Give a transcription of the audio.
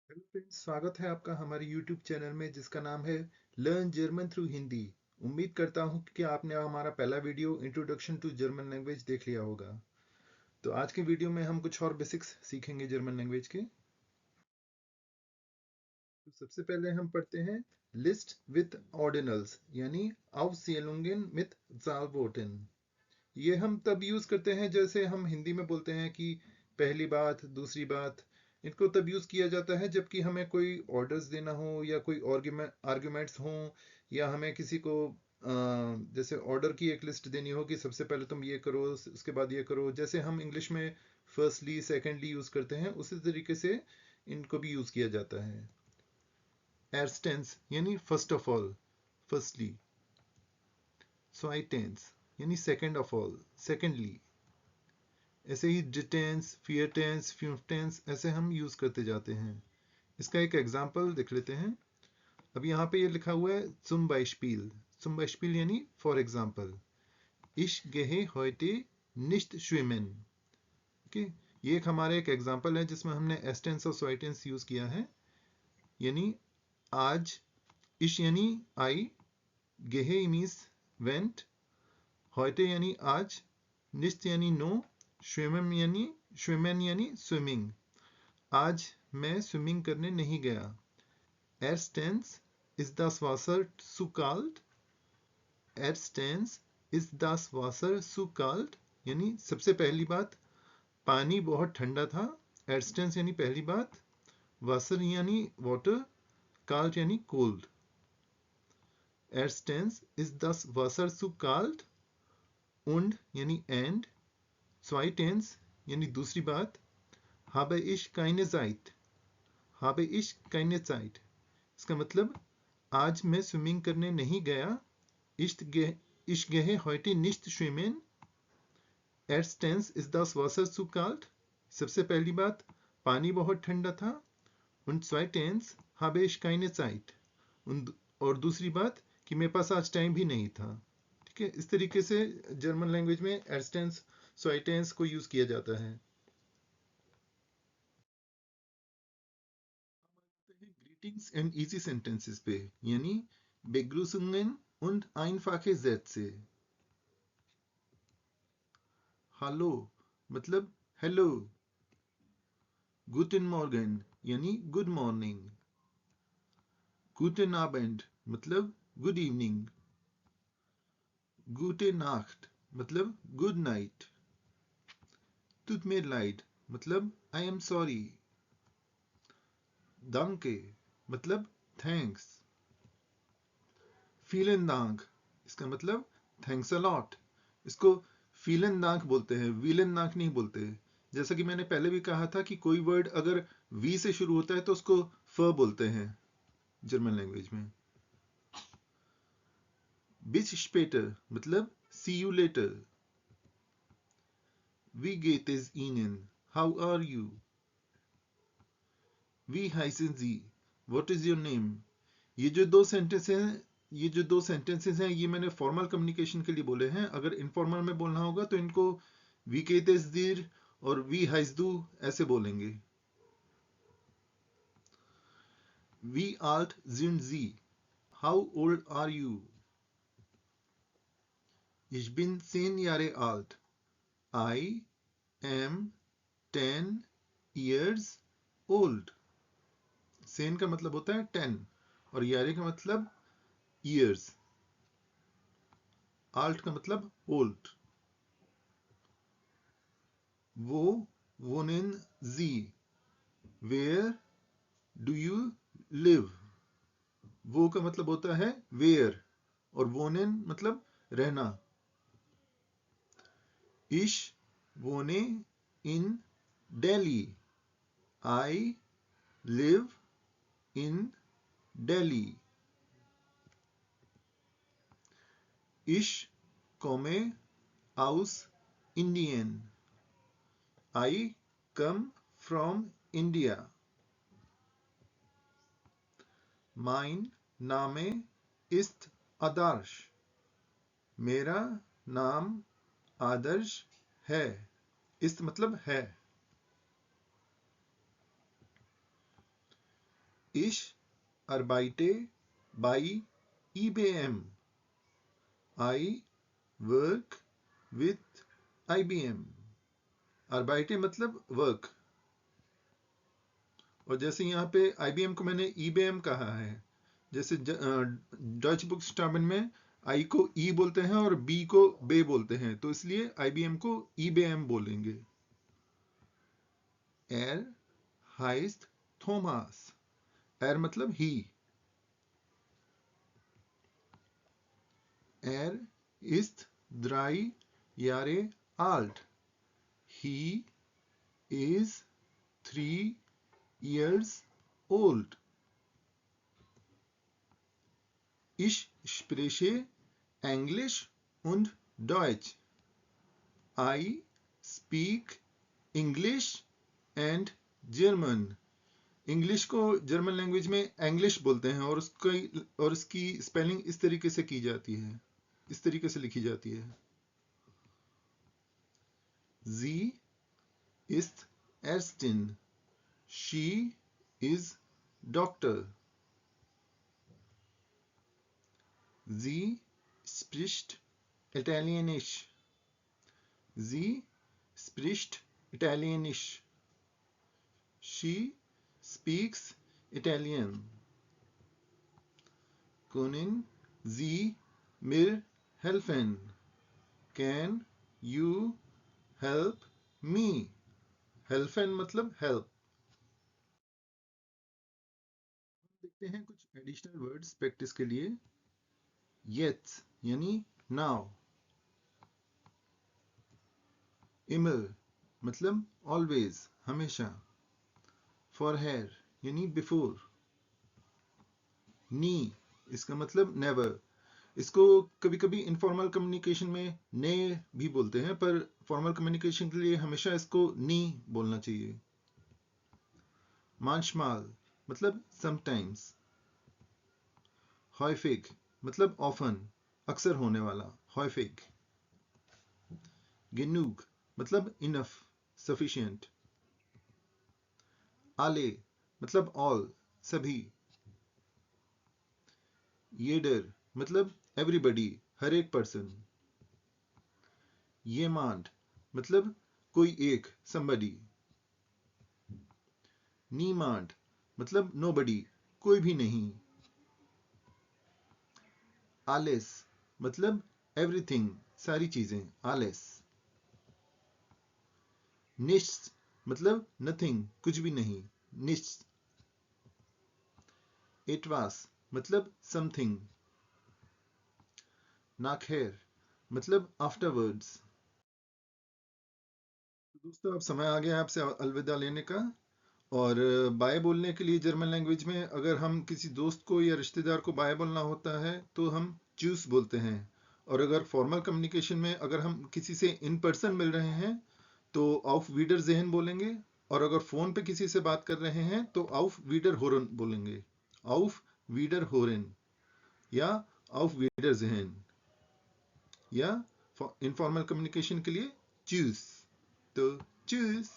Hello friends, स्वागत है आपका हमारे यूट्यूब चैनल में जिसका नाम है लर्न जर्मन थ्रू हिंदी। उम्मीद करता हूँ कि आपने हमारा पहला video introduction to German language देख लिया होगा। तो आज के वीडियो में हम कुछ और बेसिक्स सीखेंगे जर्मन लैंग्वेज के। तो सबसे पहले हम पढ़ते हैं लिस्ट विथ ऑर्डिनल्स यानी Aufzählungen mit Zahlworten। ये हम तब यूज करते हैं जैसे हम हिंदी में बोलते हैं कि पहली बात, दूसरी बात। इनको तब यूज किया जाता है जबकि हमें कोई ऑर्डर्स देना हो या कोई आर्ग्यूमेंट्स हो, या हमें किसी को जैसे ऑर्डर की एक लिस्ट देनी हो कि सबसे पहले तुम ये करो, उसके बाद ये करो। जैसे हम इंग्लिश में फर्स्टली सेकेंडली यूज करते हैं, उसी तरीके से इनको भी यूज किया जाता है। एरस्टेंस यानी फर्स्ट ऑफ ऑल, फर्स्टली। स्वाइटेंस यानी सेकेंड ऑफ ऑल, सेकेंडली। ऐसे ही डिटेंस, फियर टेंस, फ्यूव टेंस ऐसे हम यूज करते जाते हैं। इसका एक एग्जांपल देख लेते हैं। अब यहाँ पे ये लिखा हुआ है zum Beispiel। zum Beispiel यानी for example. Ich gehe heute nicht schwimmen। Okay, ये एक हमारे एक एग्जांपल है जिसमें हमने एस टेंस और स्वाई टेंस यूज किया है। यानी आज, इश यानी आई, गेहे मीन्स वेंट, heute यानी आज, nicht यानी नो, schwimmen यानी स्विमिंग। आज मैं स्विमिंग करने नहीं गया। Erstens ist das Wasser zu kalt। Erstens ist das Wasser zu kalt यानी सबसे पहली बात, पानी बहुत ठंडा था। Erstens यानी पहली बात, Wasser यानी वाटर, kalt यानी cold. Erstens ist das Wasser zu kalt und यानी एंड, zweitens यानी दूसरी बात, habe ich keine Zeit। habe ich keine Zeit इसका मतलब आज मैं स्विमिंग करने नहीं गया। Ich gehe heute nicht schwimmen। Erstens ist das Wasser zu kalt, सबसे पहली बात, पानी बहुत ठंडा था। Und zweitens habe ich keine Zeit, और दूसरी बात कि मेरे पास आज टाइम भी नहीं था। ठीक है, इस तरीके से जर्मन लैंग्वेज में एरस्टेंस, स्वाइटेंस को यूज किया जाता है। ग्रीटिंग्स एंड इजी सेंटेंसेस पे, यानी Begrüßungen und einfache Sätze। Hello मतलब हेलो। Guten Morgen यानी गुड मॉर्निंग। Guten Abend मतलब गुड इवनिंग। Gute Nacht मतलब good night. Tut mir leid मतलब आई एम सॉरी। Danke मतलब थैंक्स। Vielen Dank इसका मतलब थैंक्स अ लॉट। इसको vielen Dank बोलते हैं, vielen Dank नहीं बोलते। जैसा कि मैंने पहले भी कहा था कि कोई वर्ड अगर वी से शुरू होता है तो उसको फ बोलते हैं जर्मन लैंग्वेज में। Bis später मतलब see you later। Wie geht es Ihnen? How are you? Wie heißen Sie? What is your name? ये जो दो सेंटेंसेस हैं, ये मैंने फॉर्मल कम्युनिकेशन के लिए बोले हैं। अगर इनफॉर्मल में बोलना होगा तो इनको वी गेट दीर और वी हाइस दू ऐसे बोलेंगे। वी आल्ट जिन जी, how old are you? Ich bin 10 Jahre alt। I am 10 years old। 10 का मतलब होता है 10 और यारे का मतलब years। alt का मतलब old। वो wohnen Sie? Where do you live? वो का मतलब होता है where और wohnen मतलब रहना। Ich wohne in Delhi। I live in Delhi। Ich komme aus Indien। I come from India। Mein Name ist Adarsh। मेरा नाम आदर्श है। इस मतलब है। Ich arbeite bei IBM. I work with IBM. arbeite मतलब वर्क, और जैसे यहाँ पे IBM को मैंने IBM कहा है, जैसे डच बुक्सटाबन में आई को ई बोलते हैं और बी को बे बोलते हैं, तो इसलिए IBM को IBM बोलेंगे. एर हाइस्ट थॉमस. एर मतलब ही. एर इस्त 3 Jahre alt. He is 3 years old. Ich spreche Englisch und Deutsch. I speak English and German. English को जर्मन लैंग्वेज में इंग्लिश बोलते हैं, और उसकी स्पेलिंग इस तरीके से की जाती है, इस तरीके से लिखी जाती है. Sie ist Ärztin. She is Doctor. Sie spricht Italienisch. Sie spricht Italienisch. She speaks Italian. Können Sie mir helfen? Can you help me? Helfen मतलब help. देखते हैं कुछ एडिशनल वर्ड्स प्रैक्टिस के लिए. Jetzt यानी now. Immer मतलब always हमेशा. Vorher यानी before. Nie इसका मतलब never. इसको कभी कभी इनफॉर्मल कम्युनिकेशन में ने भी बोलते हैं, पर फॉर्मल कम्युनिकेशन के लिए हमेशा इसको नी बोलना चाहिए. manchmal मतलब sometimes. häufig मतलब often, अक्सर होने वाला, häufig. genug मतलब enough, sufficient. alle मतलब all, सभी. jeder मतलब everybody, हर एक पर्सन. jemand मतलब कोई एक, somebody. niemand मतलब nobody, कोई भी नहीं. alles मतलब everything, सारी चीजें, alles. nichts मतलब nothing, कुछ भी नहीं, nichts. etwas मतलब something. nachher मतलब afterwards. दोस्तों, अब समय आ गया आपसे अलविदा लेने का. और बाय बोलने के लिए जर्मन लैंग्वेज में अगर हम किसी दोस्त को या रिश्तेदार को बाय बोलना होता है तो हम चूस बोलते हैं. और अगर फॉर्मल कम्युनिकेशन में अगर हम किसी से इन पर्सन मिल रहे हैं तो आउफ वीडर ज़ेहन बोलेंगे, और अगर फोन पे किसी से बात कर रहे हैं तो आउफ वीडर होरन बोलेंगे. आउफ वीडर होरन या आउफ वीडर ज़ेहन. या इनफॉर्मल कम्युनिकेशन के लिए चूस. तो चूस.